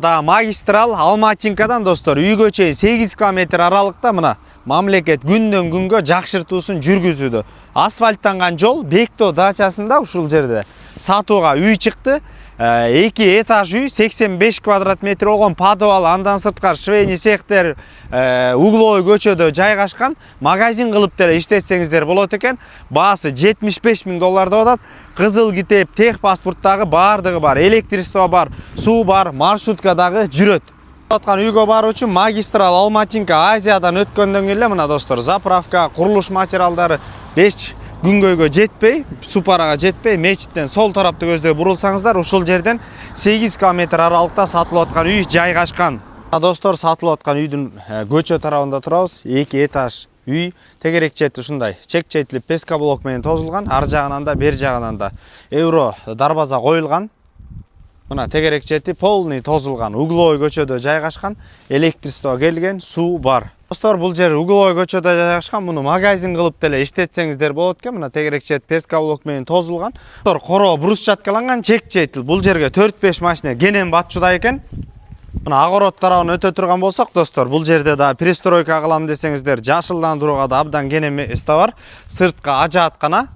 Да магистрал Алматинкадан достор үйгө чейин 8 км аралыкта мына мамлекет күндөн күнгө жакшыртуусун жүргүзүүдө. Асфальттанган жол Бектоо дачасында ушул жерде сатууга үй чыкты. 2 этаж үй 85 квадрат метр болгон подвал, андан сырткары швейный цехтер угловой көчөдө жайгашкан. Магазин кылып деле иштетсеңиздер болот экен. Баасы 75 000 доллар деп атат. Кызыл китеп, тех паспорттагы бардыгы бар, электричество бар, суу бар, маршрутка дагы жүрөт. Аткан үйгө баруу үчүн магистрал Алматинка Азиядан өткөндөн кийин эле мына достор заправка, курулуш материалдары 5 күнгөйгө жетпей, супарага жетпей, мечиттен сол тарапты көздөй бурулсаңыздар, ушул жерден 8 км аралыкта сатылып аткан үй жайгашкан. Достор, сатылып аткан үйдүн көчө тарабында турабыз. 2 этаж үй, тегерек чети ушундай чек четилип песка блок менен тозулган, ар жагынан да, бер жагынан да евро дарбаза коюлган. Мына тегерек чети полный тозулган, угловой көчөдө жайгашкан, электричество келген, суу бар. Достор, бул жер угловой көчөдө жайгашкан, муну магазин кылып деле иштетсеңиздер болот экен. Мына тегерек чет песка блок менен тозулган. Достор, короо брусчаткаланган, чек четил. Бул жерге 4-5 машина кенен батчуда экен. Мына Агород тарабын өтө турган болсок, достор, бул жерде да пристройка кылам десеңиздер, жашылдандырууга да абдан кенен место бар. Сыртка ажааткана.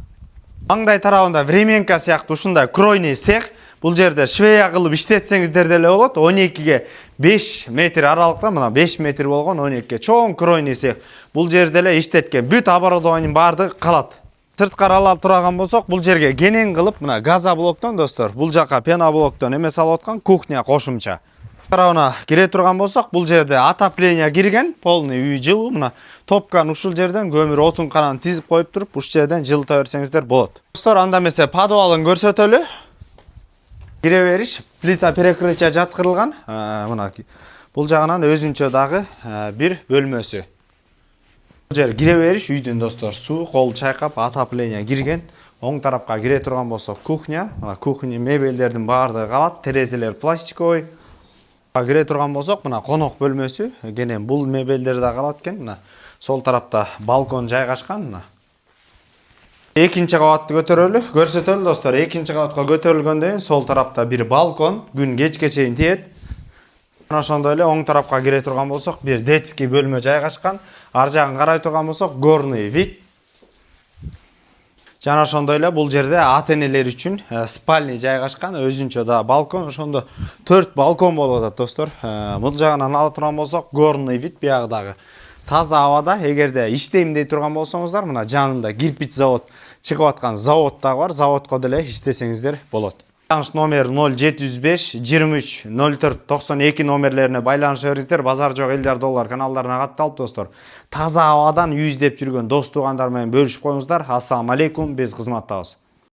Маңдай тарабында временка сыяктуу ушундай кройный цех. Бул жерде швея кылып иштетсеңиздер деле болот. 12ге 5 метр аралыкта, мына 5 метр болгон 12ге чоң кройный цех. Бул жерде эле иштеткен бүт оборудованиянын бардыгы калат. Сырткары ала турган болсок, бул жерге кенен кылып мына газа блоктон, достор, бул жака пена блоктон эме салып аткан, кухня кошумча. Тарабына кире турган болсок, бул жерде отопление кирген, полный үй жылуу. Мына топкан ушул жерден көмүр отун канан тизип коюп туруп, ушул жерден жылыта берсеңиздер болот. Достор, анда эмесе подвалын көрсөтөлү. Кире бериш, плита перекрытия жаткырылган. Мына бул жагынан өзүнчө дагы бир бөлмөсү. Бул жер кире бериш үйдүн, достор, суу, кол чайкап, отопление кирген. Оң тарапка кире турган болсок, кухня. Мына кухня мебелдердин баардыгы калат, терезелер пластиковый. Кире турган болсок, мына конок бөлмөсү. Кенен бул мебелдер да калат экен. Мына сол тарапта балкон жайгашкан. Мына экинчи кабатты көрсөтөлү, достор. Экинчи кабатка көтөрүлгөндөн кийин сол тарапта бир балкон, күн кечке чейин тиет. Жана ошондой эле оң тарапка кире турган болсок, бир детский бөлмө жайгашкан. Ар жагын карай турган болсок, горный вид. Жана ошондой эле бул жерде ата-энелер үчүн спальня жайгашкан, өзүнчө да балкон, ошондо 4 балкон болуп атат, достор. Бул жагынан ала турган болсок, горный вид, биягыдагы таза абада. Эгерде иштейм дей турган болсоңуздар, мына жанында кирпич завод чыгып аткан завод дагы бар, заводко деле иштесеңиздер болот. Байланыш номер 0705 23 04 92 номерлерине байланыша бериңиздер. Базар жок элдер доллар каналдарына катталып, достор. Таза абадан үй издеп жүргөн дос туугандар менен бөлүшүп коюңуздар. Ассаламу алейкум, биз кызматтабыз.